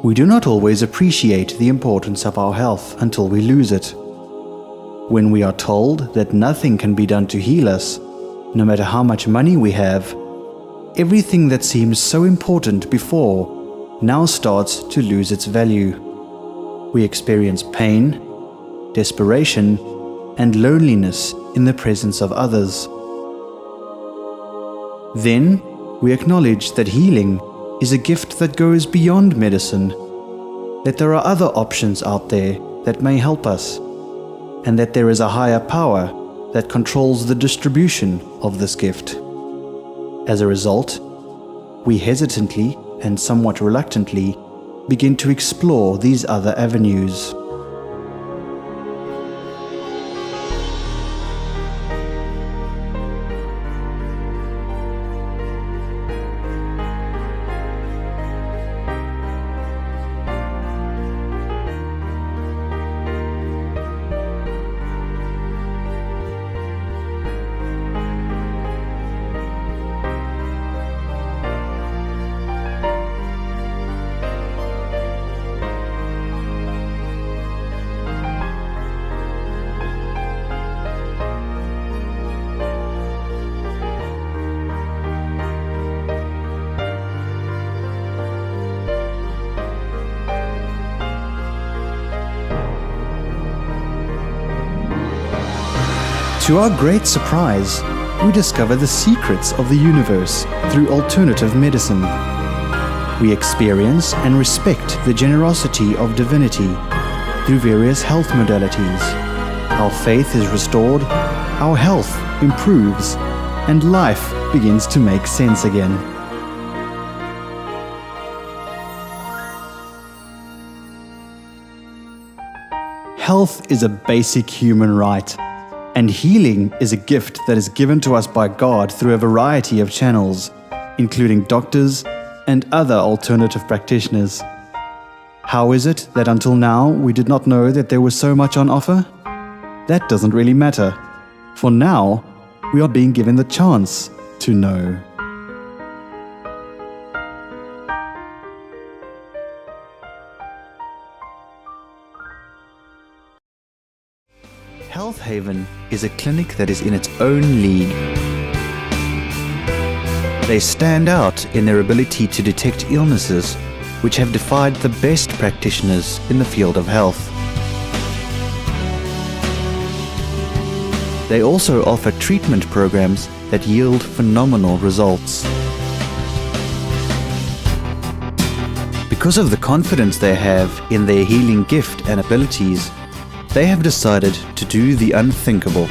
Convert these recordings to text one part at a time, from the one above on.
We do not always appreciate the importance of our health until we lose it. When we are told that nothing can be done to heal us, no matter how much money we have, everything that seems so important before now starts to lose its value. We experience pain, desperation, and loneliness in the presence of others. Then we acknowledge that healing is a gift that goes beyond medicine, that there are other options out there that may help us, and that there is a higher power that controls the distribution of this gift. As a result, we hesitantly and somewhat reluctantly begin to explore these other avenues. To our great surprise, we discover the secrets of the universe through alternative medicine. We experience and respect the generosity of divinity through various health modalities. Our faith is restored, our health improves, and life begins to make sense again. Health is a basic human right. And healing is a gift that is given to us by God through a variety of channels, including doctors and other alternative practitioners. How is it that until now we did not know that there was so much on offer? That doesn't really matter, for now we are being given the chance to know. Health Haven is a clinic that is in its own league. They stand out in their ability to detect illnesses which have defied the best practitioners in the field of health. They also offer treatment programs that yield phenomenal results. Because of the confidence they have in their healing gift and abilities, they have decided to do the unthinkable.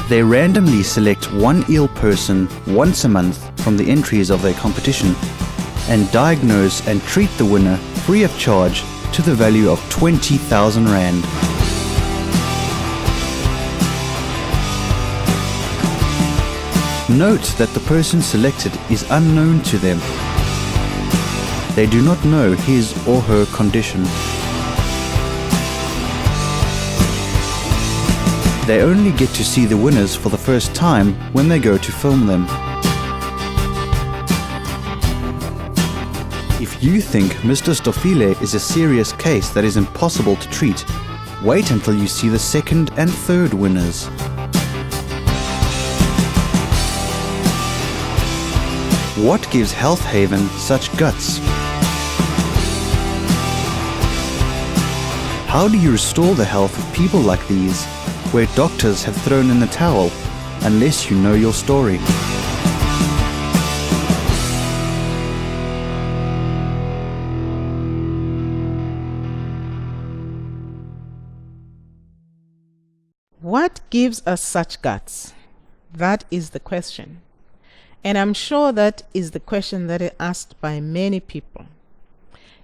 They randomly select one ill person once a month from the entries of their competition and diagnose and treat the winner free of charge to the value of 20,000 Rand. Note that the person selected is unknown to them. They do not know his or her condition. They only get to see the winners for the first time when they go to film them. If you think Mr. Stofile is a serious case that is impossible to treat, wait until you see the second and third winners. What gives Health Haven such guts? How do you restore the health of people like these, where doctors have thrown in the towel, unless you know your story? What gives us such guts? That is the question. And I'm sure that is the question that is asked by many people.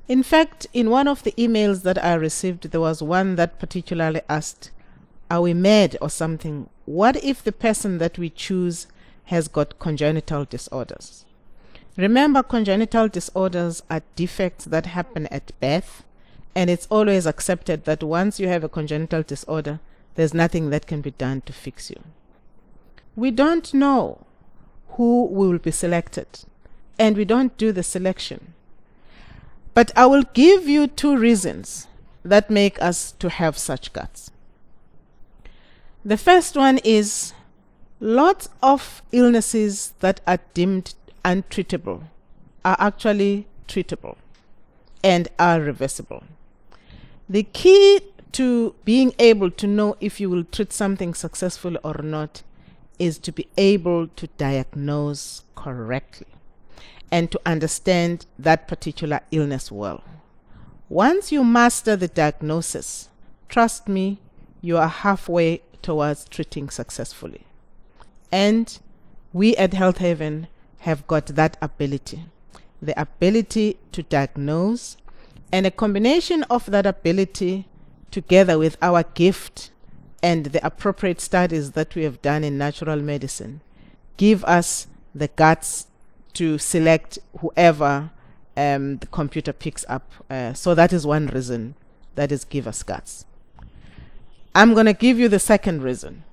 In fact, in one of the emails that I received, there was one that particularly asked, are we mad or something? What if the person that we choose has got congenital disorders? Remember, congenital disorders are defects that happen at birth, and it's always accepted that once you have a congenital disorder, there's nothing that can be done to fix you. We don't know who will be selected, and we don't do the selection. But I will give you 2 reasons that make us to have such guts. The first one is lots of illnesses that are deemed untreatable are actually treatable and are reversible. The key to being able to know if you will treat something successfully or not is to be able to diagnose correctly and to understand that particular illness well. Once you master the diagnosis, trust me, you are halfway towards treating successfully. And we at Health Haven have got that ability, the ability to diagnose, and a combination of that ability together with our gift and the appropriate studies that we have done in natural medicine give us the guts to select whoever the computer picks up. So that is one reason that is give us guts. I'm going to give you the second reason.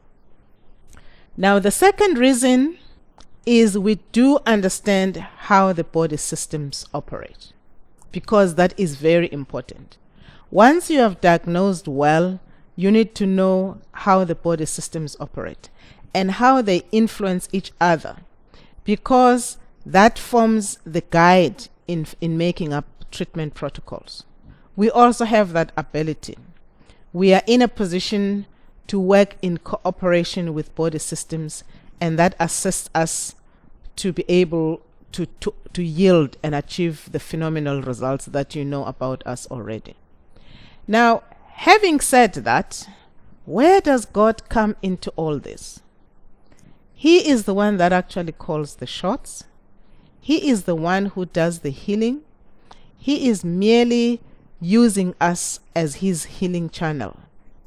Now, the second reason is we do understand how the body systems operate, because that is very important. Once you have diagnosed well, you need to know how the body systems operate and how they influence each other, because that forms the guide in making up treatment protocols. We also have that ability. We are in a position to work in cooperation with body systems, and that assists us to be able to yield and achieve the phenomenal results that you know about us already. Now, having said that, where does God come into all this? He is the one that actually calls the shots. He is the one who does the healing. He is merely using us as his healing channel.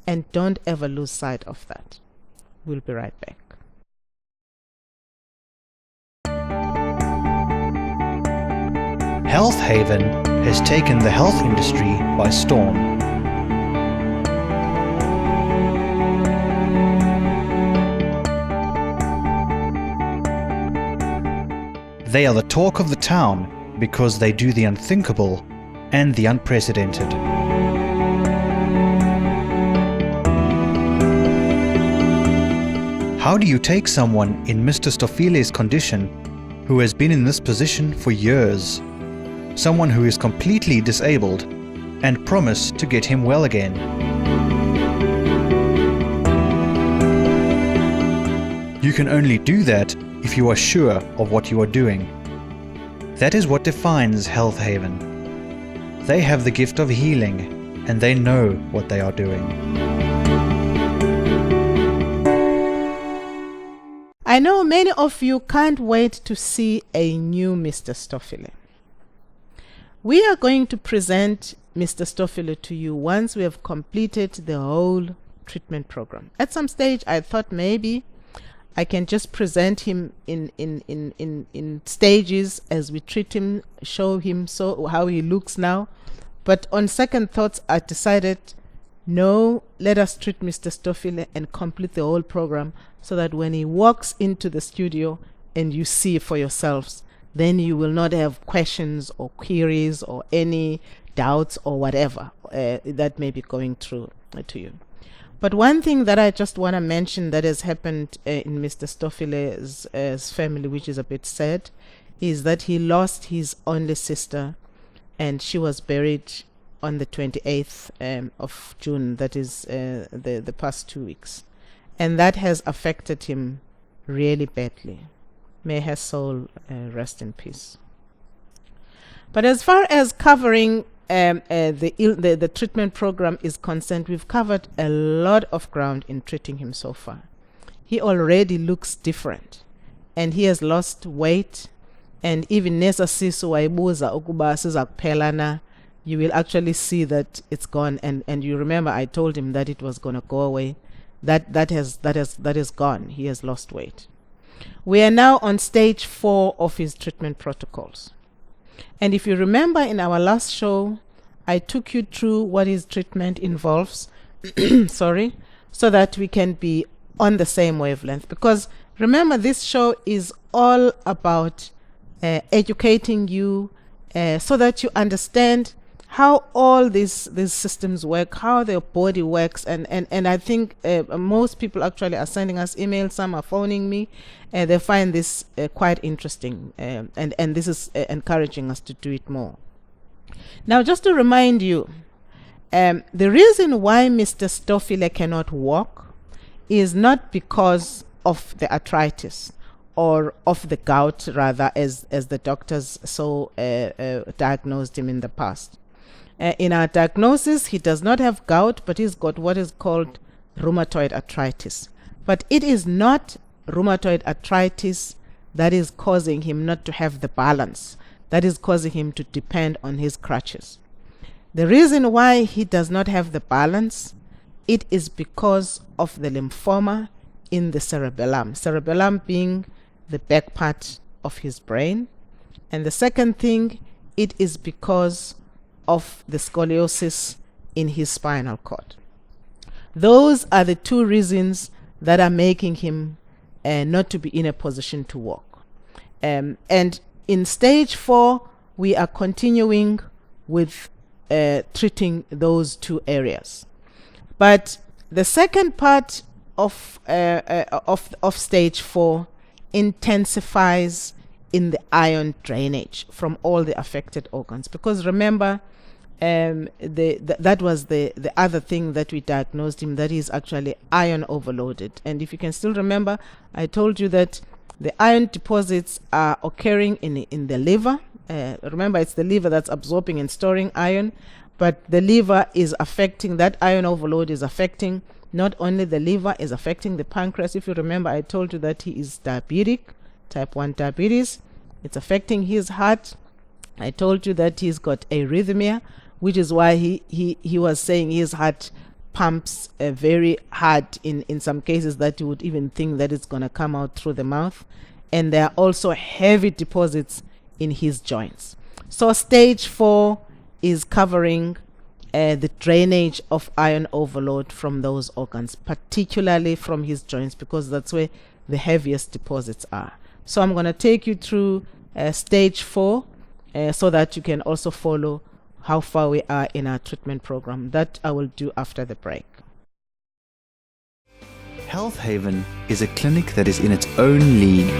And don't ever lose sight of that. We'll be right back. Health Haven has taken the health industry by storm. They are the talk of the town because they do the unthinkable and the unprecedented. How do you take someone in Mr. Stofile's condition who has been in this position for years, someone who is completely disabled, and promise to get him well again? You can only do that if you are sure of what you are doing. That is what defines Health Haven. They have the gift of healing, and they know what they are doing. I know many of you can't wait to see a new Mr. Stofile. We are going to present Mr. Stofile to you once we have completed the whole treatment program. At some stage, I thought maybe I can just present him in stages as we treat him, show him how he looks now. But on second thoughts, I decided, no, let us treat Mr. Stofile and complete the whole program so that when he walks into the studio and you see for yourselves, then you will not have questions or queries or any doubts or whatever that may be going through to you. But one thing that I just want to mention that has happened in Mr. Stofile's family, which is a bit sad, is that he lost his only sister, and she was buried on the 28th of June, that is the past 2 weeks. And that has affected him really badly. May her soul rest in peace. But as far as covering the treatment program is concerned, we've covered a lot of ground in treating him so far. He already looks different, and he has lost weight, and even nesa sisu waibuza ukuba sizakuphelana, you will actually see that it's gone. And you remember I told him that it was going to go away. That is gone. He has lost weight. We are now on stage 4 of his treatment protocols. And if you remember in our last show, I took you through what his treatment involves, sorry, so that we can be on the same wavelength. Because remember, this show is all about educating you so that you understand how all these systems work, how their body works, and I think most people actually are sending us emails, some are phoning me, they find this quite interesting, and this is encouraging us to do it more. Now, just to remind you, the reason why Mr. Stofile cannot walk is not because of the arthritis, or of the gout rather, as the doctors so diagnosed him in the past. In our diagnosis, he does not have gout, but he's got what is called rheumatoid arthritis. But it is not rheumatoid arthritis that is causing him not to have the balance, that is causing him to depend on his crutches. The reason why he does not have the balance, it is because of the lymphoma in the cerebellum. Cerebellum being the back part of his brain. And the second thing, it is because of the scoliosis in his spinal cord. Those are the two reasons that are making him not to be in a position to walk. And in stage 4, we are continuing with treating those two areas. But the second part of stage 4 intensifies in the iron drainage from all the affected organs, because remember, that was the other thing that we diagnosed him, that is actually iron overloaded. And if you can still remember, I told you that the iron deposits are occurring in the liver. Remember, it's the liver that's absorbing and storing iron, but the liver is affecting, that iron overload is affecting not only the liver, is affecting the pancreas. If you remember, I told you that he is diabetic, type 1 diabetes. It's affecting his heart. I told you that he's got arrhythmia, which is why he was saying his heart pumps very hard in some cases, that you would even think that it's going to come out through the mouth. And there are also heavy deposits in his joints. So stage 4 is covering the drainage of iron overload from those organs, particularly from his joints, because that's where the heaviest deposits are. So I'm going to take you through stage 4 so that you can also follow how far we are in our treatment program. That I will do after the break. Health Haven is a clinic that is in its own league.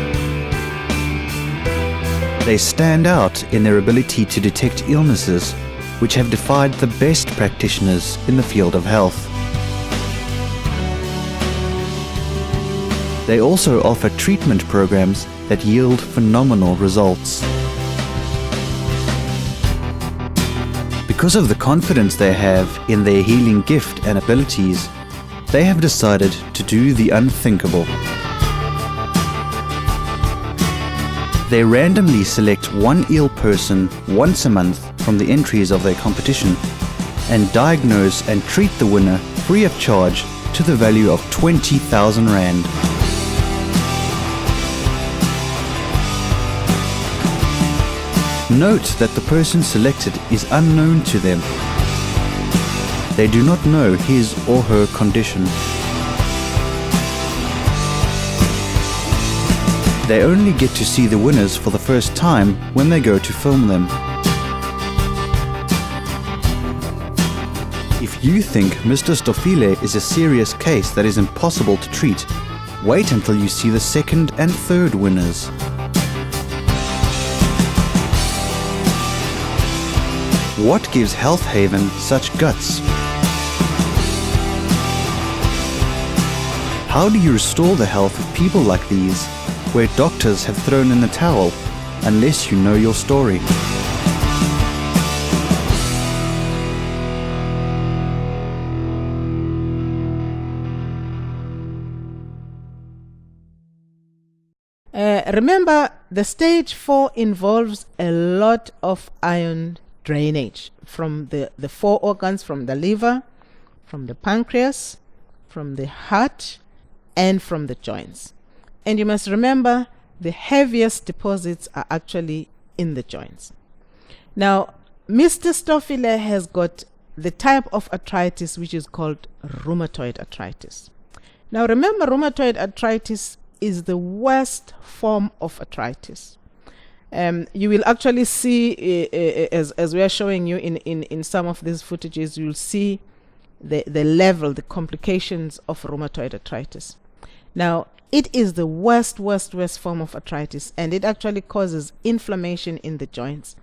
They stand out in their ability to detect illnesses which have defied the best practitioners in the field of health. They also offer treatment programs that yield phenomenal results. Because of the confidence they have in their healing gift and abilities, they have decided to do the unthinkable. They randomly select one ill person once a month from the entries of their competition and diagnose and treat the winner free of charge to the value of 20,000 Rand. Note that the person selected is unknown to them. They do not know his or her condition. They only get to see the winners for the first time when they go to film them. If you think Mr. Stofile is a serious case that is impossible to treat, wait until you see the second and third winners. What gives Health Haven such guts? How do you restore the health of people like these, where doctors have thrown in the towel, unless you know your story? Remember, the stage 4 involves a lot of iron drainage from the 4 organs, from the liver, from the pancreas, from the heart, and from the joints. And you must remember, the heaviest deposits are actually in the joints. Now, Mr. Stofile has got the type of arthritis which is called rheumatoid arthritis. Now, remember, rheumatoid arthritis is the worst form of arthritis. You will actually see, as we are showing you in some of these footages, you'll see the level, the complications of rheumatoid arthritis. Now, it is the worst form of arthritis, and it actually causes inflammation in the joints.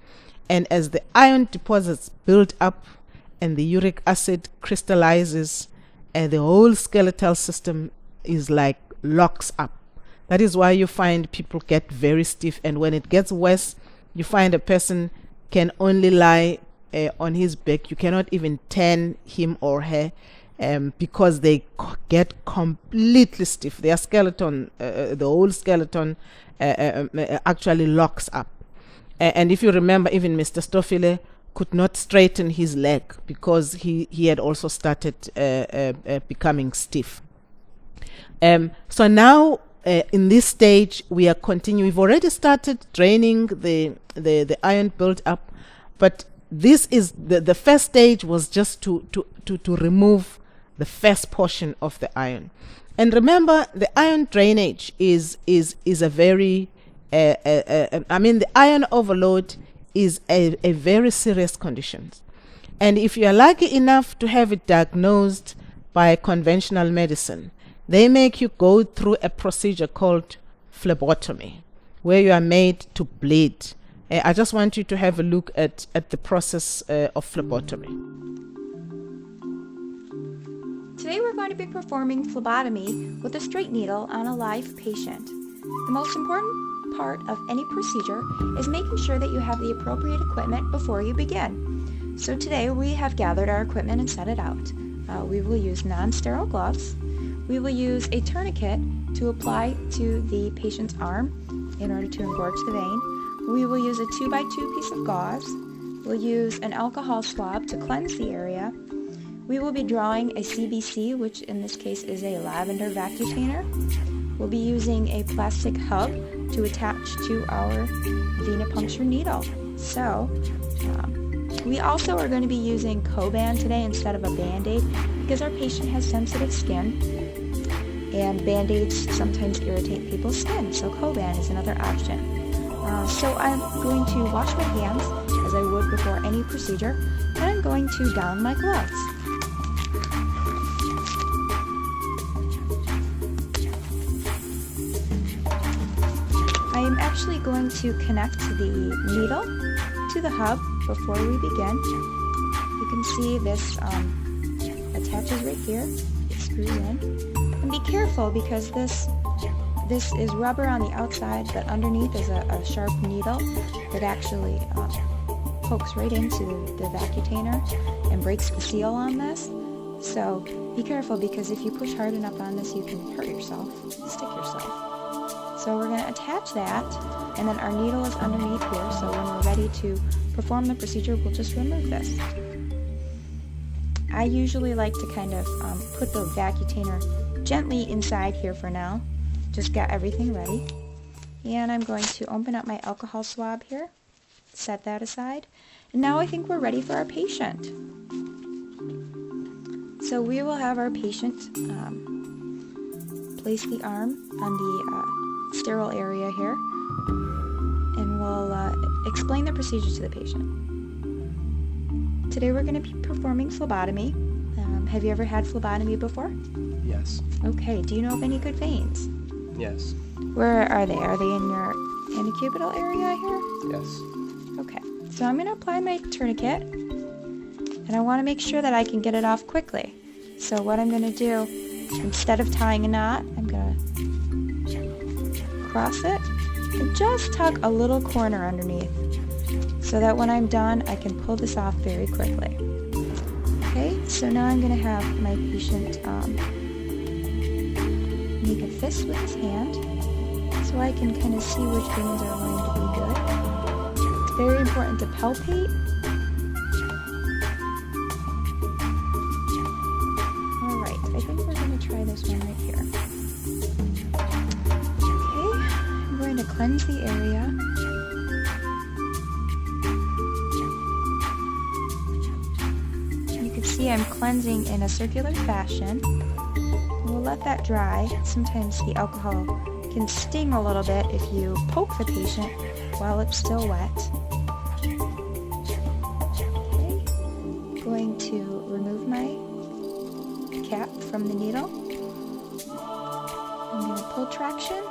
And as the iron deposits build up and the uric acid crystallizes, the whole skeletal system is like locks up. That is why you find people get very stiff, and when it gets worse, you find a person can only lie on his back. You cannot even turn him or her because they get completely stiff. Their skeleton, the whole skeleton actually locks up. And if you remember, even Mr. Stoffele could not straighten his leg because he had also started becoming stiff. So now, in this stage, we are continuing. We've already started draining the iron built up, but this is the first stage was just to remove the first portion of the iron. And remember, the iron drainage is a very the iron overload is a very serious condition. And if you are lucky enough to have it diagnosed by conventional medicine, they make you go through a procedure called phlebotomy, where you are made to bleed. I just want you to have a look at the process of phlebotomy. Today we're going to be performing phlebotomy with a straight needle on a live patient. The most important part of any procedure is making sure that you have the appropriate equipment before you begin. So today we have gathered our equipment and set it out. We will use non-sterile gloves. We will use a tourniquet to apply to the patient's arm in order to engorge the vein. We will use a 2x2 piece of gauze. We'll use an alcohol swab to cleanse the area. We will be drawing a CBC, which in this case is a lavender vacutainer. We'll be using a plastic hub to attach to our venipuncture needle. So, we also are going to be using Coban today instead of a Band-Aid because our patient has sensitive skin and Band-Aids sometimes irritate people's skin, so Coban is another option. So I'm going to wash my hands as I would before any procedure, and I'm going to don my gloves. I am actually going to connect the needle to the hub before we begin. You can see this attaches right here. It screws in. And be careful because this is rubber on the outside, but underneath is a sharp needle that actually pokes right into the vacutainer and breaks the seal on this. So be careful because if you push hard enough on this, you can hurt yourself, stick yourself. So we're going to attach that, and then our needle is underneath here, so when we're ready to perform the procedure, we'll just remove this. I usually like to kind of put the vacutainer gently inside here for now. Just get everything ready. And I'm going to open up my alcohol swab here, set that aside. And now I think we're ready for our patient. So we will have our patient place the arm on the sterile area here, and we'll explain the procedure to the patient. Today we're going to be performing phlebotomy. Have you ever had phlebotomy before? Yes. Okay, do you know of any good veins? Yes. Where are they? Are they in your antecubital area here? Yes. Okay, so I'm going to apply my tourniquet, and I want to make sure that I can get it off quickly. So what I'm going to do, instead of tying a knot, I'm going to cross it and just tug a little corner underneath so that when I'm done, I can pull this off very quickly. Okay, so now I'm going to have my patient make a fist with his hand so I can kind of see which veins are going to be good. It's very important to palpate. Alright, I think we're going to try this one right here. Okay, I'm going to cleanse the area. You can see I'm cleansing in a circular fashion. We'll let that dry. Sometimes the alcohol can sting a little bit if you poke the patient while it's still wet. Okay. Going to remove my cap from the needle. I'm going to pull traction.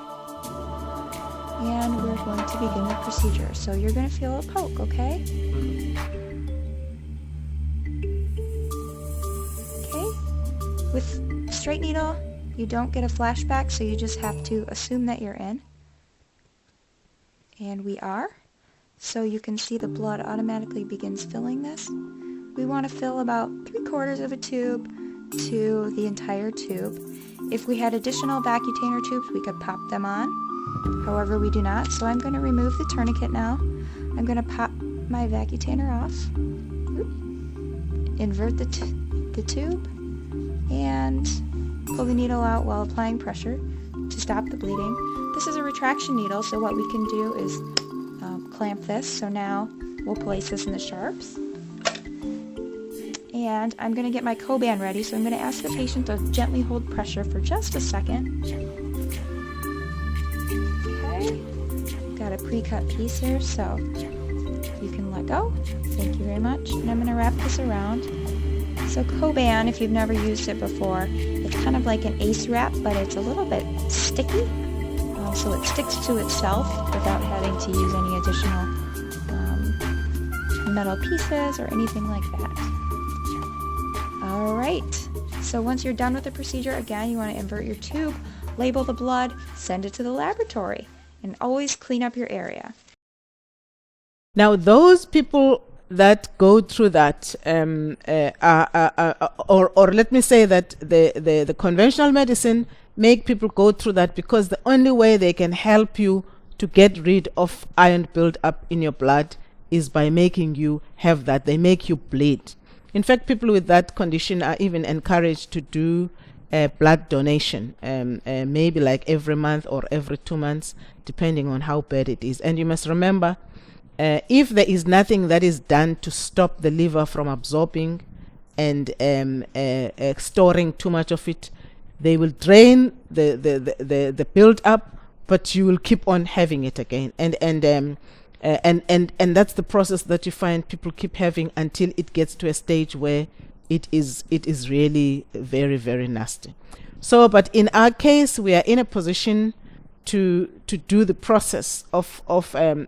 And we're going to begin the procedure. So you're going to feel a poke, okay? Okay. With straight needle, you don't get a flashback, so you just have to assume that you're in. And we are. So you can see the blood automatically begins filling this. We want to fill about 3/4 of a tube to the entire tube. If we had additional Vacutainer tubes, we could pop them on. However, we do not, so I'm going to remove the tourniquet now. I'm going to pop my Vacutainer off, invert the tube, and pull the needle out while applying pressure to stop the bleeding. This is a retraction needle, so what we can do is clamp this. So now we'll place this in the sharps. And I'm going to get my Coban ready, so I'm going to ask the patient to gently hold pressure for just a second. Okay, got a pre-cut piece here, so you can let go. Thank you very much. And I'm going to wrap this around. So Coban, if you've never used it before, it's kind of like an ace wrap, but it's a little bit sticky, so it sticks to itself without having to use any additional metal pieces or anything like that. Alright, so once you're done with the procedure, again, you want to invert your tube, label the blood, send it to the laboratory, and always clean up your area. Now, those people that go through that, or let me say that the conventional medicine make people go through that because the only way they can help you to get rid of iron build-up in your blood is by making you have that. They make you bleed. In fact, people with that condition are even encouraged to do blood donation, maybe like every month or every 2 months, depending on how bad it is. And you must remember, if there is nothing that is done to stop the liver from absorbing and storing too much of it, they will drain the build up, but you will keep on having it again. And that's the process that you find people keep having until it gets to a stage where it is really very, very nasty. So, but in our case, we are in a position to do the process of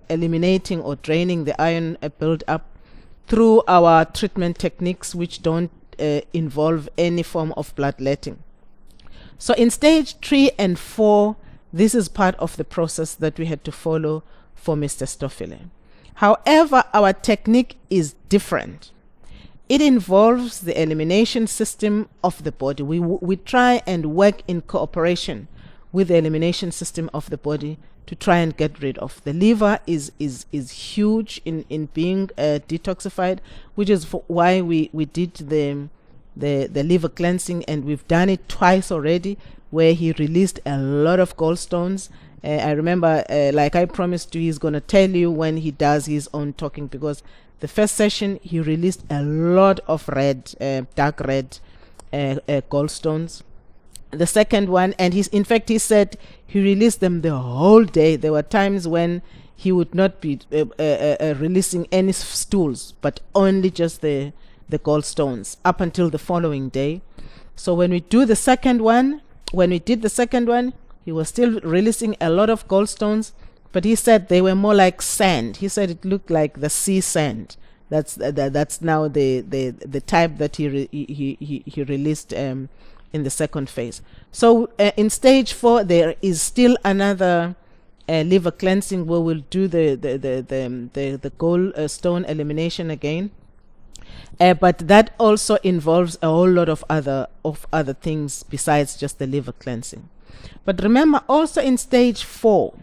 eliminating or draining the iron build up through our treatment techniques, which don't involve any form of bloodletting. So in stage 3 and 4, this is part of the process that we had to follow for Mr. Stoffele. However, our technique is different. It involves the elimination system of the body. We try and work in cooperation with the elimination system of the body to try and get rid of. The liver is huge in being detoxified, which is why we did the liver cleansing, and we've done it twice already, where he released a lot of gallstones. I remember, like I promised you, he's going to tell you when he does his own talking, because the first session he released a lot of red, dark red gallstones. The second one, and in fact he said he released them the whole day. There were times when he would not be releasing any stools, but only just the gallstones up until the following day. So when we did the second one, he was still releasing a lot of gallstones, but he said they were more like sand. He said it looked like the sea sand. That's now the type that he released in the second phase. So in stage 4, there is still another liver cleansing where we'll do the gallstone elimination again. But that also involves a whole lot of other things besides just the liver cleansing. But remember, also in stage 4,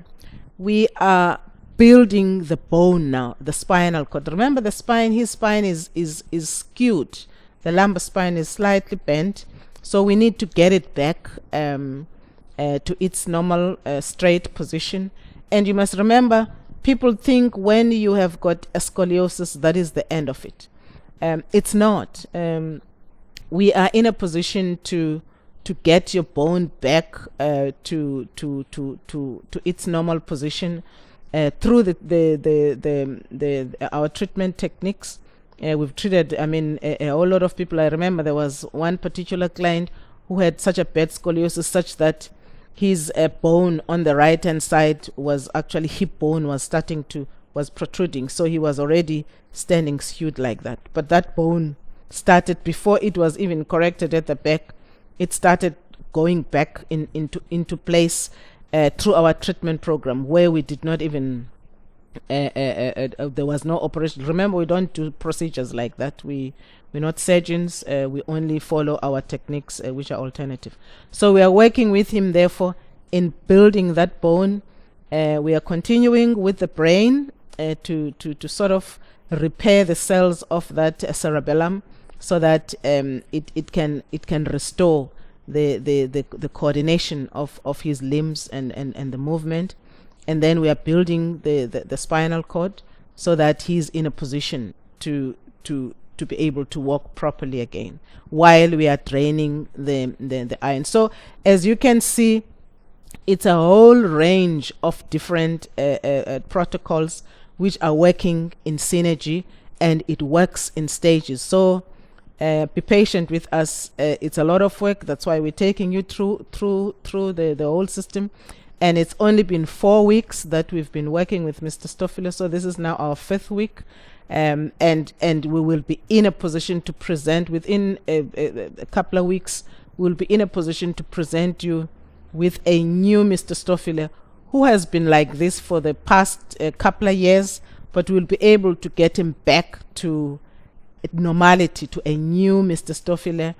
we are building the bone now, the spinal cord. Remember, the spine, his spine is skewed. The lumbar spine is slightly bent, so we need to get it back to its normal straight position. And you must remember, people think when you have got a scoliosis, that is the end of it. It's not. We are in a position to get your bone back to its normal position through our treatment techniques. We've treated, a whole lot of people. I remember there was one particular client who had such a bad scoliosis, such that his bone on the right hand side was actually, hip bone was protruding, so he was already standing skewed like that. But that bone started, before it was even corrected at the back, it started going back into place through our treatment program, where we did not even there was no operation. Remember, we don't do procedures like that. We're not surgeons. We only follow our techniques, which are alternative. So we are working with him, therefore, in building that bone. We are continuing with the brain to sort of repair the cells of that cerebellum, so that it can restore the coordination of his limbs and the movement. And then we are building the spinal cord, so that he's in a position to be able to walk properly again, while we are draining the iron. So as you can see, it's a whole range of different protocols which are working in synergy, and it works in stages. So be patient with us. It's a lot of work. That's why we're taking you through the whole system. And it's only been 4 weeks that we've been working with Mr. Stofile. So this is now our 5th week. And we will be in a position to present within a couple of weeks. We'll be in a position to present you with a new Mr. Stofile, who has been like this for the past couple of years, but we'll be able to get him back to normality, to a new Mr. Stofile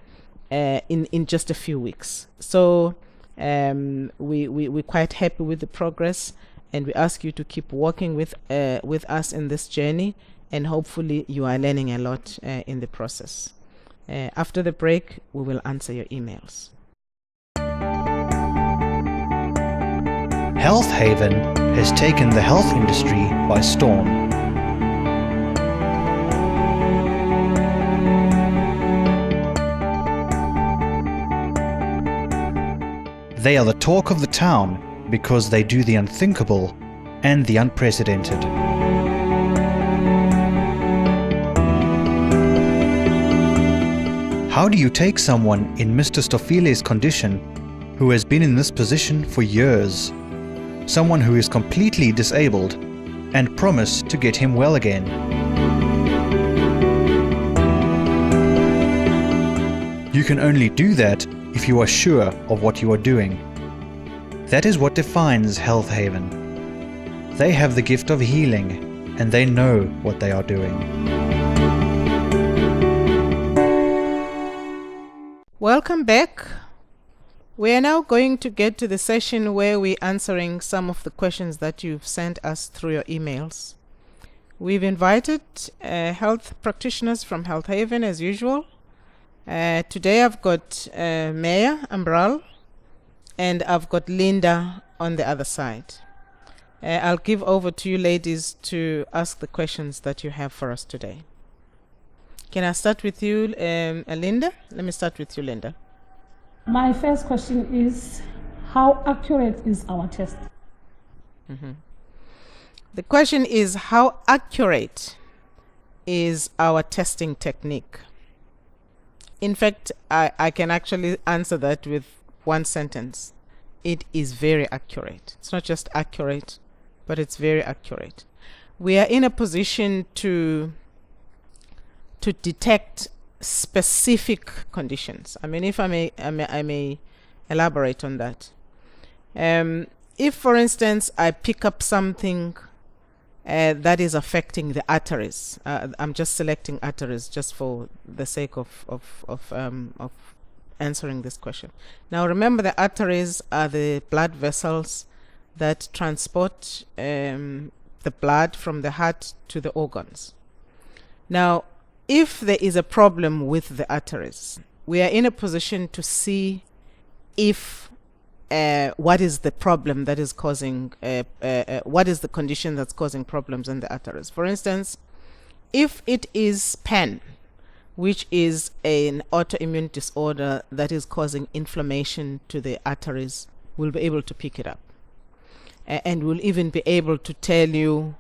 in just a few weeks. So we're quite happy with the progress, and we ask you to keep working with us in this journey, and hopefully you are learning a lot in the process. After the break, we will answer your emails. Health Haven has taken the health industry by storm. They are the talk of the town because they do the unthinkable and the unprecedented. How do you take someone in Mr. Stofile's condition, who has been in this position for years, someone who is completely disabled, and promise to get him well again? You can only do that if you are sure of what you are doing. That is what defines Health Haven. They have the gift of healing, and they know what they are doing. Welcome back. We are now going to get to the session where we're answering some of the questions that you've sent us through your emails. We've invited health practitioners from Health Haven as usual. Today I've got Maya Ambral, and I've got Linda on the other side. I'll give over to you ladies to ask the questions that you have for us today. Can I start with you, Linda? Let me start with you, Linda. My first question is, how accurate is our test? The question is, how accurate is our testing technique? In fact, I can actually answer that with one sentence. It is very accurate. It's not just accurate, but it's very accurate. We are in a position to detect specific conditions. I mean, if I may elaborate on that. If, for instance, I pick up something that is affecting the arteries, I'm just selecting arteries just for the sake of answering this question. Now, remember, the arteries are the blood vessels that transport the blood from the heart to the organs. Now, if there is a problem with the arteries, we are in a position to see if what is the problem that is causing, what is the condition that's causing problems in the arteries. For instance, if it is pan, which is an autoimmune disorder that is causing inflammation to the arteries, will be able to pick it up. And will even be able to tell you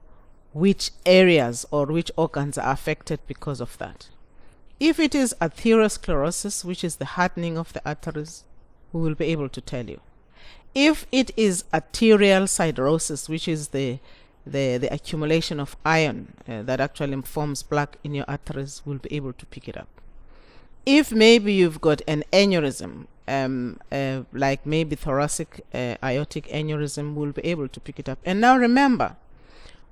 which areas or which organs are affected because of that. If it is atherosclerosis, which is the hardening of the arteries, we will be able to tell you. If it is arterial siderosis, which is the accumulation of iron that actually forms plaque in your arteries, we'll be able to pick it up. If maybe you've got an aneurysm, like maybe thoracic aortic aneurysm, we'll be able to pick it up. And now remember,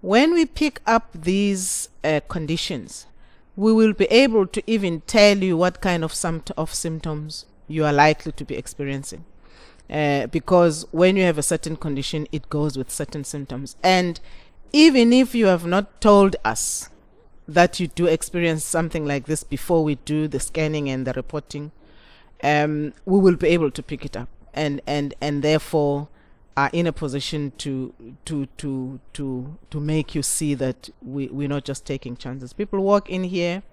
when we pick up these conditions, we will be able to even tell you what kind of symptoms you are likely to be experiencing. Because when you have a certain condition, it goes with certain symptoms. And even if you have not told us that you do experience something like this before we do the scanning and the reporting, we will be able to pick it up and therefore are in a position to make you see that we're not just taking chances. People walk in here,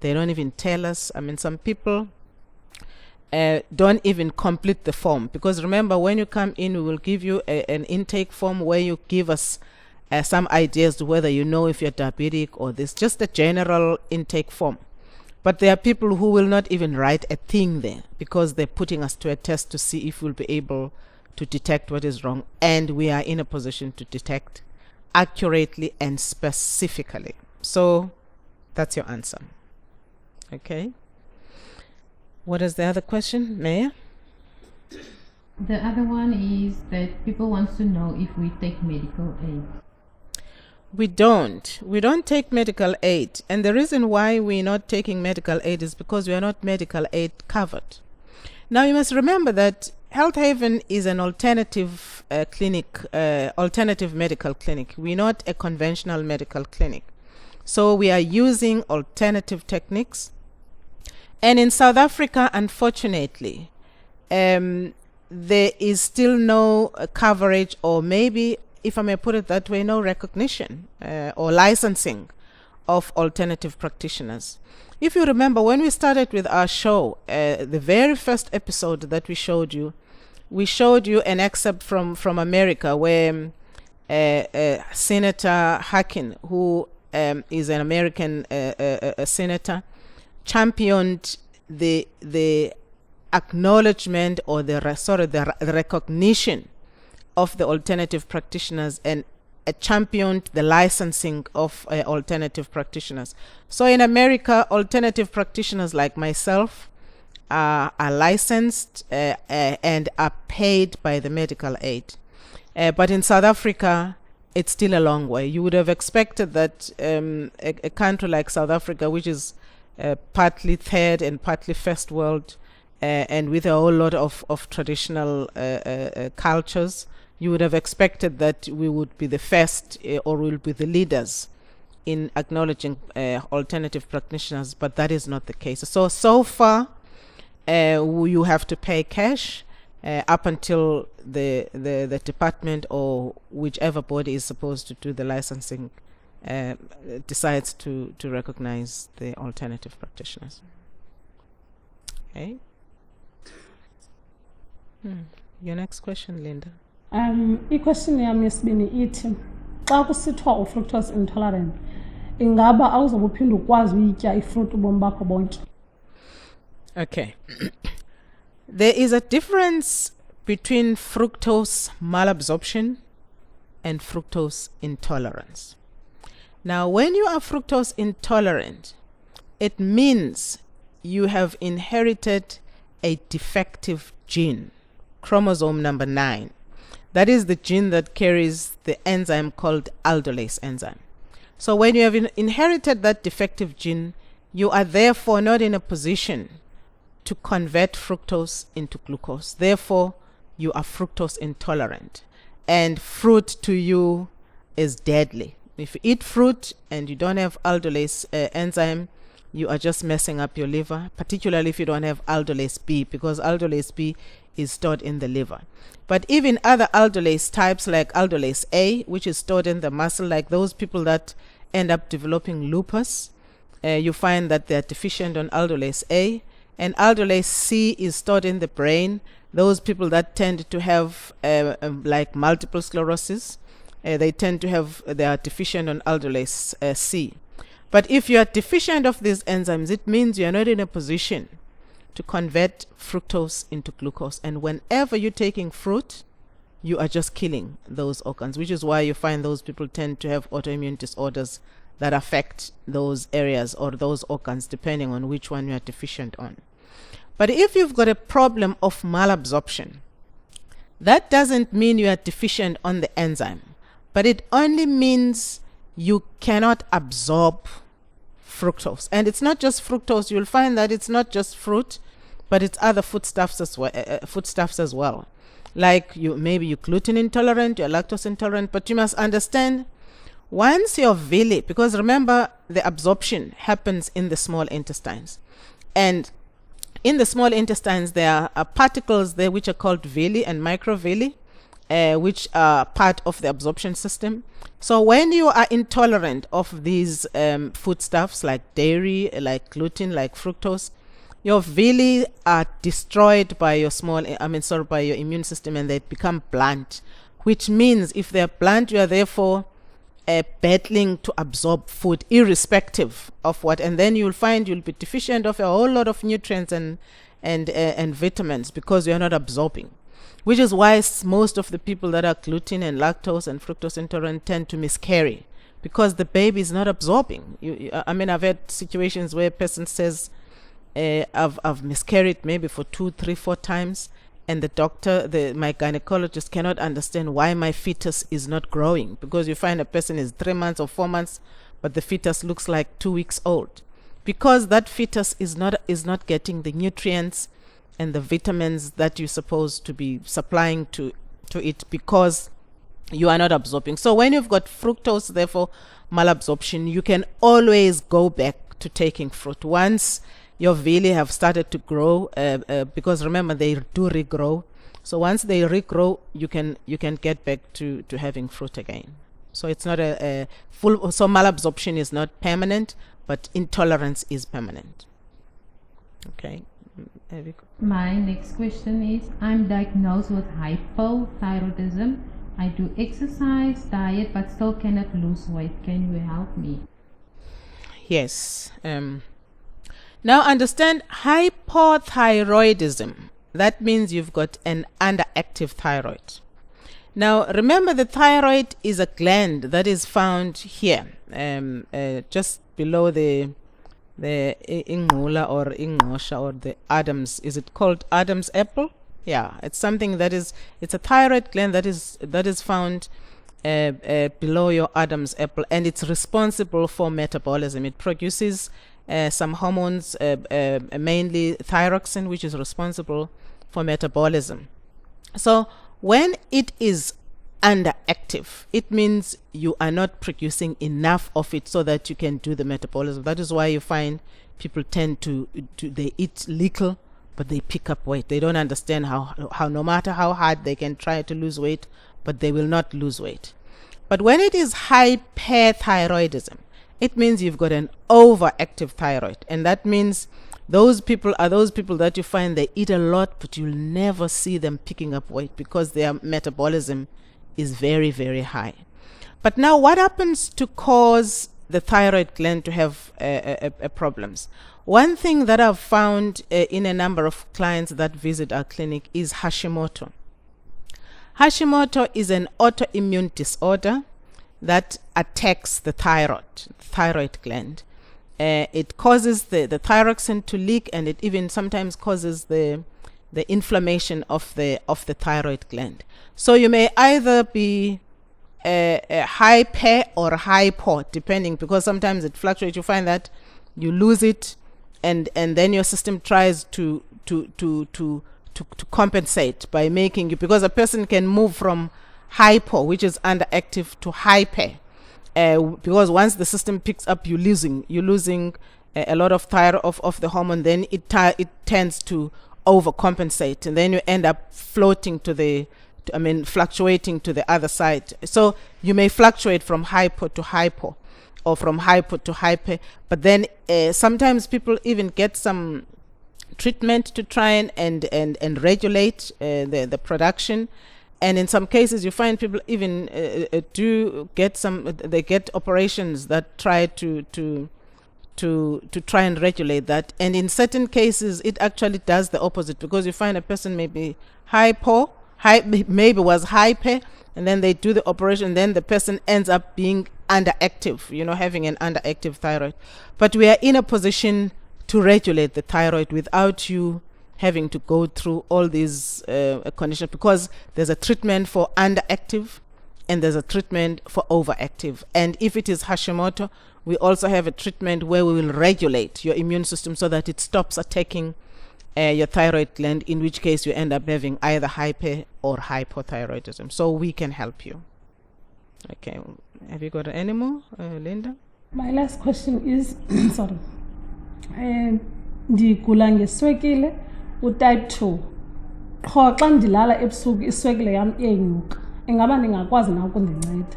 they don't even tell us. I mean, some people don't even complete the form, because remember, when you come in, we will give you an intake form where you give us some ideas to whether you know if you're diabetic or this, just a general intake form. But there are people who will not even write a thing there because they're putting us to a test to see if we'll be able to detect what is wrong, and we are in a position to detect accurately and specifically. So that's your answer. Okay. What is the other question, Maya? The other one is that people want to know if we take medical aid. We don't. We don't take medical aid. And the reason why we're not taking medical aid is because we are not medical aid covered. Now, you must remember that Health Haven is an alternative alternative medical clinic. We're not a conventional medical clinic. So we are using alternative techniques. And in South Africa, unfortunately, there is still no coverage, or maybe, if I may put it that way, no recognition or licensing of alternative practitioners. If you remember, when we started with our show, the very first episode that we showed you an excerpt from America where Senator Harkin, who is an American senator, championed the acknowledgement or the recognition of the alternative practitioners, and championed the licensing of alternative practitioners. So in America, alternative practitioners like myself are licensed and are paid by the medical aid. But in South Africa, it's still a long way. You would have expected that a country like South Africa, which is partly third and partly first world, and with a whole lot of traditional cultures, you would have expected that we would be the first or will be the leaders in acknowledging alternative practitioners, but that is not the case. So far, you have to pay cash up until the department or whichever body is supposed to do the licensing decides to recognize the alternative practitioners. Okay. Your next question, Linda. I-question yami yesibini ithi xa kusithiwa u-fructose intolerant ingaba awuzobe uphinde ukwazi uyitya ifruit ubomi bakho bonke? Okay. There is a difference between fructose malabsorption and fructose intolerance. Now, when you are fructose intolerant, it means you have inherited a defective gene, chromosome number 9. That is the gene that carries the enzyme called aldolase enzyme. So when you have inherited that defective gene, you are therefore not in a position to convert fructose into glucose. Therefore, you are fructose intolerant. And fruit to you is deadly. If you eat fruit and you don't have aldolase enzyme, you are just messing up your liver, particularly if you don't have aldolase B, because aldolase B is stored in the liver. But even other aldolase types like aldolase A, which is stored in the muscle, like those people that end up developing lupus, you find that they are deficient on aldolase A, and aldolase C is stored in the brain. Those people that tend to have like multiple sclerosis, they are deficient on aldolase C. But if you are deficient of these enzymes, it means you are not in a position to convert fructose into glucose. And whenever you're taking fruit, you are just killing those organs, which is why you find those people tend to have autoimmune disorders that affect those areas or those organs, depending on which one you are deficient on. But if you've got a problem of malabsorption, that doesn't mean you are deficient on the enzyme, but it only means you cannot absorb fructose. And it's not just fructose. You'll find that it's not just fruit, but it's other foodstuffs as well. Like maybe you're gluten intolerant, you're lactose intolerant, but you must understand, once your villi, because remember the absorption happens in the small intestines, and in the small intestines there are particles there which are called villi and microvilli, which are part of the absorption system. So when you are intolerant of these foodstuffs like dairy, like gluten, like fructose, your villi are destroyed by your by your immune system, and they become blunt, which means if they're blunt, you are therefore battling to absorb food irrespective of what, and then you'll find you'll be deficient of a whole lot of nutrients and vitamins because you're not absorbing, which is why most of the people that are gluten and lactose and fructose intolerant tend to miscarry, because the baby is not absorbing. I've had situations where a person says, I've miscarried maybe for 2, 3, 4 times, and the doctor, my gynecologist, cannot understand why my fetus is not growing, because you find a person is 3 months or 4 months, but the fetus looks like 2 weeks old, because that fetus is not getting the nutrients and the vitamins that you're supposed to be supplying to it, because you are not absorbing. So when you've got fructose, therefore malabsorption, you can always go back to taking fruit once your villi have started to grow, because remember they do regrow. So once they regrow, you can get back to having fruit again. So it's not a full. So malabsorption is not permanent, but intolerance is permanent. Okay. My next question is, I'm diagnosed with hypothyroidism. I do exercise, diet, but still cannot lose weight. Can you help me? Yes. Now understand, hypothyroidism, that means you've got an underactive thyroid. Now remember, the thyroid is a gland that is found here, just below the ingula or ingosha or the Adam's. Is it called Adam's apple? Yeah, it's something it's a thyroid gland that is found below your Adam's apple, and it's responsible for metabolism. It produces some hormones, mainly thyroxine, which is responsible for metabolism. So when it is underactive, it means you are not producing enough of it so that you can do the metabolism. That is why you find people tend to they eat little, but they pick up weight. They don't understand how no matter how hard they can try to lose weight, but they will not lose weight. But when it is hyperthyroidism, it means you've got an overactive thyroid, and that means those people that you find they eat a lot, but you'll never see them picking up weight because their metabolism is very, very high. But now, what happens to cause the thyroid gland to have problems? One thing that I've found in a number of clients that visit our clinic is Hashimoto. Hashimoto is an autoimmune disorder that attacks the thyroid gland. It causes the thyroxine to leak, and it even sometimes causes the inflammation of the thyroid gland. So you may either be hyper or hypo, depending, because sometimes it fluctuates. You find that you lose it, and then your system tries to compensate by making you, because a person can move from hypo, which is underactive, to hyper, because once the system picks up, you're losing a lot of thyroid of the hormone. Then it tends to overcompensate, and then you end up fluctuating to the other side. So you may fluctuate from hypo to hypo. or from hypo to hyper. But then sometimes people even get some treatment to try and regulate the production. And in some cases, you find people even do get they get operations that try to try and regulate that. And in certain cases, it actually does the opposite, because you find a person maybe maybe was hyper, and then they do the operation, then the person ends up being underactive, having an underactive thyroid. But we are in a position to regulate the thyroid without you having to go through all these conditions, because there's a treatment for underactive and there's a treatment for overactive. And if it is Hashimoto, we also have a treatment where we will regulate your immune system so that it stops attacking your thyroid gland, in which case you end up having either hyper or hypothyroidism. So we can help you. Okay, have you got any more, Linda? My last question is, sorry, ndigula ngeswekile utype 2. Qho xa ndilala ebusuku iswekile yam iyenyuka. Ingaba ningakwazi na ukundinceda?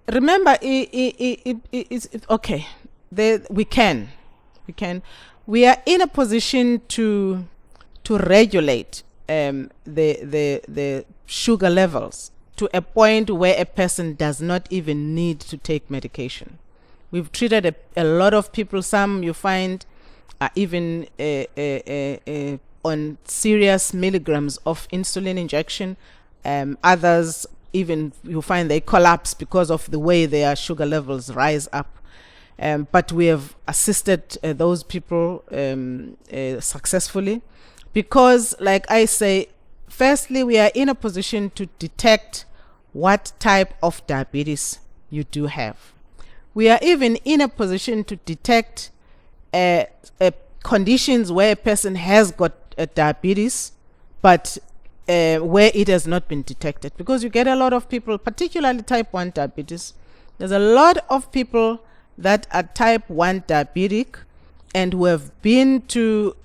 Remember, it's okay. We can. We are in a position to regulate the sugar levels to a point where a person does not even need to take medication. We've treated a lot of people. Some you find are even on serious milligrams of insulin injection. Others even you find they collapse because of the way their sugar levels rise up. But we have assisted those people successfully, because, like I say, firstly, we are in a position to detect what type of diabetes you do have. We are even in a position to detect conditions where a person has got diabetes, but where it has not been detected. Because you get a lot of people, particularly type 1 diabetes, there's a lot of people that are type 1 diabetic and who have been to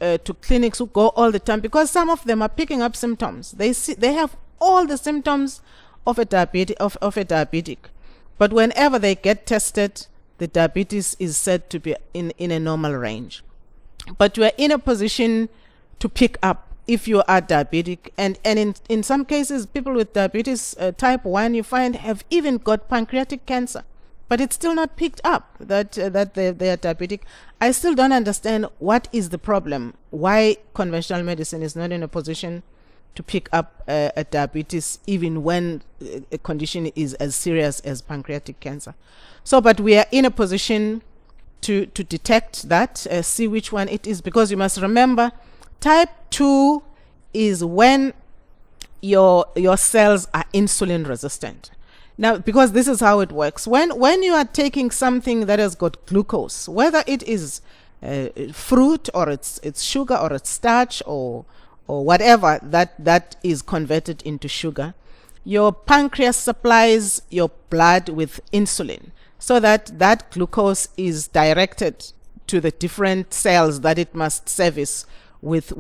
clinics, who go all the time, because some of them are picking up symptoms. They have all the symptoms of a diabetic. But whenever they get tested, the diabetes is said to be in a normal range. But you are in a position to pick up if you are diabetic. And in some cases, people with diabetes type 1, you find, have even got pancreatic cancer. But it's still not picked up that they are diabetic. I still don't understand what is the problem, why conventional medicine is not in a position to pick up a diabetes, even when a condition is as serious as pancreatic cancer. So, but we are in a position to detect that, see which one it is, because you must remember, type 2 is when your cells are insulin resistant. Now, because this is how it works. When you are taking something that has got glucose, whether it is fruit or it's sugar or it's starch or whatever that is converted into sugar, your pancreas supplies your blood with insulin, so that glucose is directed to the different cells that it must service with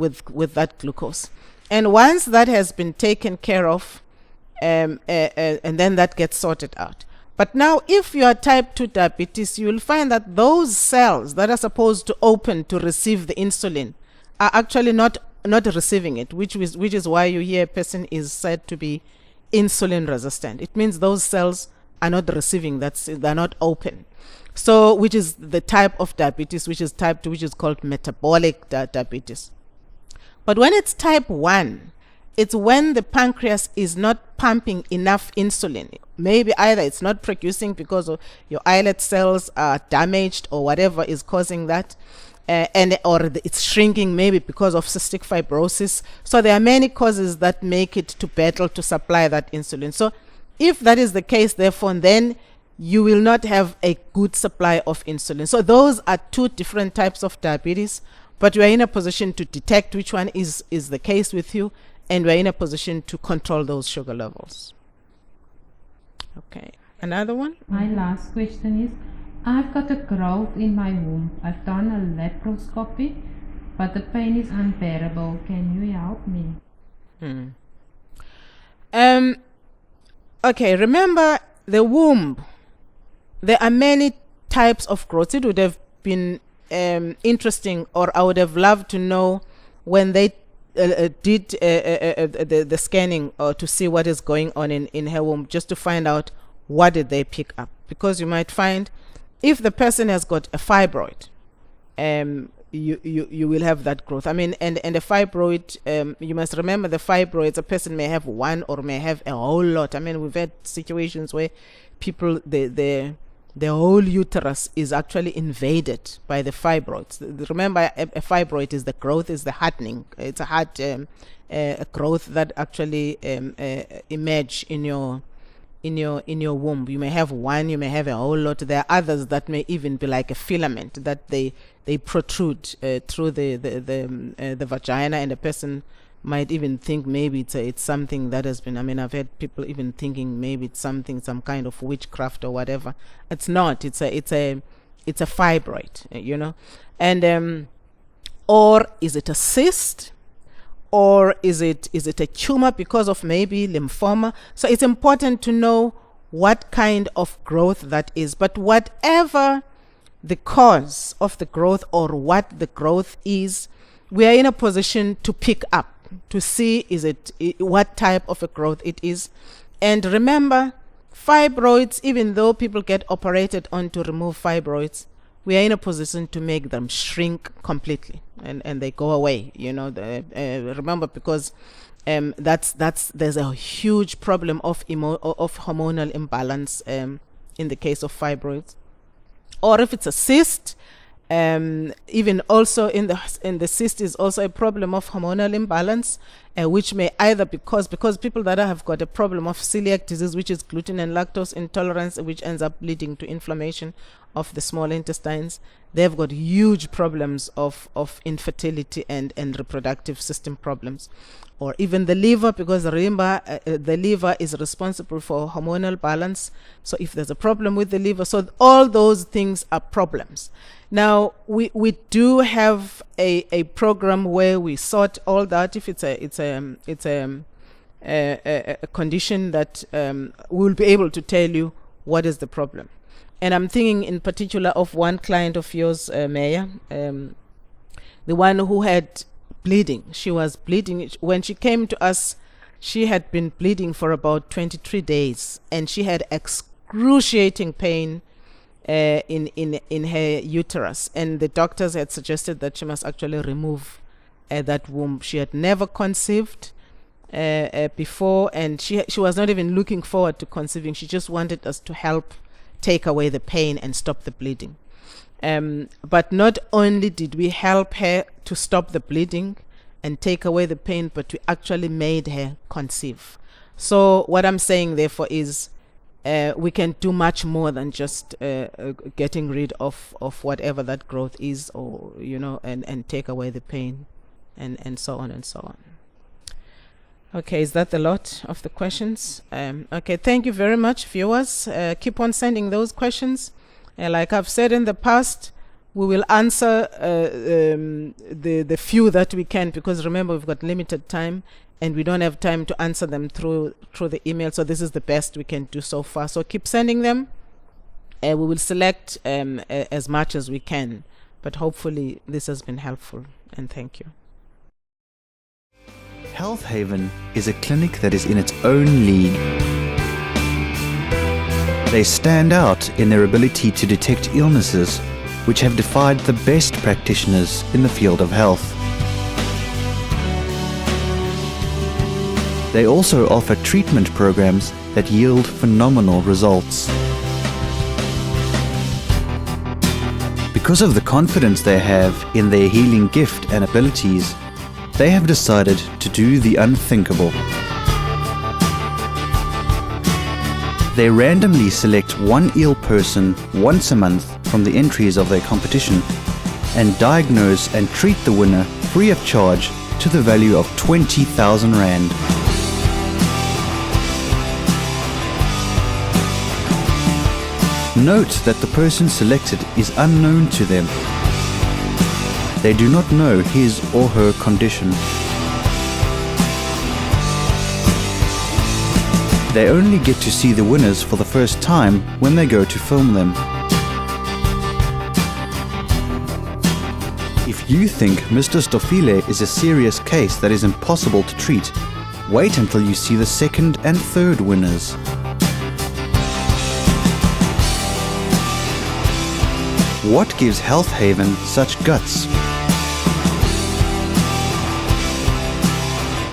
that glucose. And once that has been taken care of, and then that gets sorted out. But now, if you are type 2 diabetes, you will find that those cells that are supposed to open to receive the insulin are actually not receiving it, which is why you hear a person is said to be insulin resistant. It means those cells are not receiving, they're not open. So, which is the type of diabetes, which is type 2, which is called metabolic diabetes. But when it's type 1, it's when the pancreas is not pumping enough insulin. Maybe either it's not producing because of your islet cells are damaged or whatever is causing that, or it's shrinking maybe because of cystic fibrosis. So there are many causes that make it to battle to supply that insulin. So if that is the case, therefore, then you will not have a good supply of insulin. So those are two different types of diabetes, but you are in a position to detect which one is the case with you, and we're in a position to control those sugar levels. Okay, another one? My last question is, I've got a growth in my womb. I've done a laparoscopy, but the pain is unbearable. Can you help me? Okay, remember, the womb, there are many types of growth. It would have been interesting, or I would have loved to know when they did the scanning, or to see what is going on in her womb, just to find out what did they pick up. Because you might find, if the person has got a fibroid, you will have that growth. I mean, and a fibroid, you must remember, the fibroids, a person may have one or may have a whole lot. I mean, we've had situations where people, the whole uterus is actually invaded by the fibroids. Remember, a fibroid is the growth, is the hardening. It's a hard a growth that actually emerge in your womb. You may have one, you may have a whole lot. There are others that may even be like a filament that they protrude through the vagina, and a person might even think maybe it's something that has been, I mean, I've had people even thinking maybe it's something, some kind of witchcraft or whatever. It's not. It's a fibroid, you know. And or is it a cyst, or is it a tumor because of maybe lymphoma? So it's important to know what kind of growth that is. But whatever the cause of the growth, or what the growth is, we are in a position to pick up, to see what type of a growth it is. And remember, fibroids, even though people get operated on to remove fibroids, we are in a position to make them shrink completely, and they go away, you know. Remember, because there's a huge problem of hormonal imbalance in the case of fibroids. Or if it's a cyst, even also in the cyst is also a problem of hormonal imbalance, which may either because people that have got a problem of celiac disease, which is gluten and lactose intolerance, which ends up leading to inflammation of the small intestines, they've got huge problems of infertility and reproductive system problems. Or even the liver, because remember, the liver is responsible for hormonal balance. So if there's a problem with the liver, so all those things are problems. Now we do have a program where we sort all that. If it's a condition that we'll be able to tell you what is the problem. And I'm thinking in particular of one client of yours, Maya, the one who had bleeding. She was bleeding. When she came to us, she had been bleeding for about 23 days, and she had excruciating pain in her uterus. And the doctors had suggested that she must actually remove that womb. She had never conceived before, and she was not even looking forward to conceiving. She just wanted us to help take away the pain and stop the bleeding. But not only did we help her to stop the bleeding and take away the pain, but we actually made her conceive. So what I'm saying therefore is we can do much more than just getting rid of whatever that growth is, or you know, and take away the pain and so on and so on. Okay, is that the lot of the questions? Okay, thank you very much, viewers. Keep on sending those questions. Like I've said in the past, we will answer the few that we can, because remember, we've got limited time and we don't have time to answer them through the email. So this is the best we can do so far. So keep sending them. We will select as much as we can, but hopefully this has been helpful, and thank you. Health Haven is a clinic that is in its own league. They stand out in their ability to detect illnesses which have defied the best practitioners in the field of health. They also offer treatment programs that yield phenomenal results. Because of the confidence they have in their healing gift and abilities, they have decided to do the unthinkable. They randomly select one ill person once a month from the entries of their competition and diagnose and treat the winner free of charge to the value of 20,000 Rand. Note that the person selected is unknown to them. They do not know his or her condition. They only get to see the winners for the first time when they go to film them. If you think Mr. Stofile is a serious case that is impossible to treat, wait until you see the second and third winners. What gives Health Haven such guts?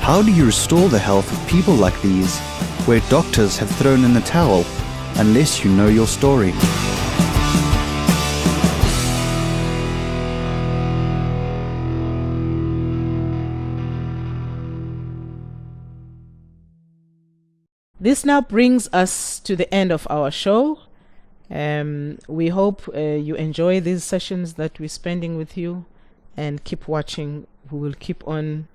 How do you restore the health of people like these, where doctors have thrown in the towel, unless you know your story? This now brings us to the end of our show. We hope you enjoy these sessions that we're spending with you, and keep watching. We will keep on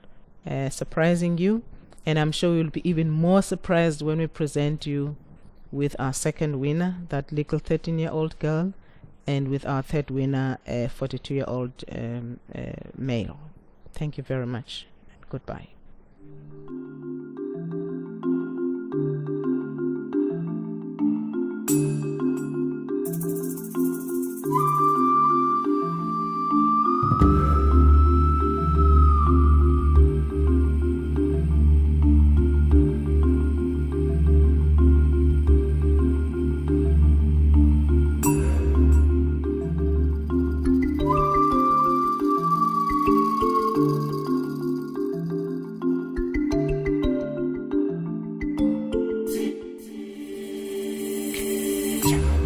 surprising you, and I'm sure you'll be even more surprised when we present you with our second winner, that little 13-year-old girl, and with our third winner, a 42-year-old male. Thank you very much. Goodbye. Yeah.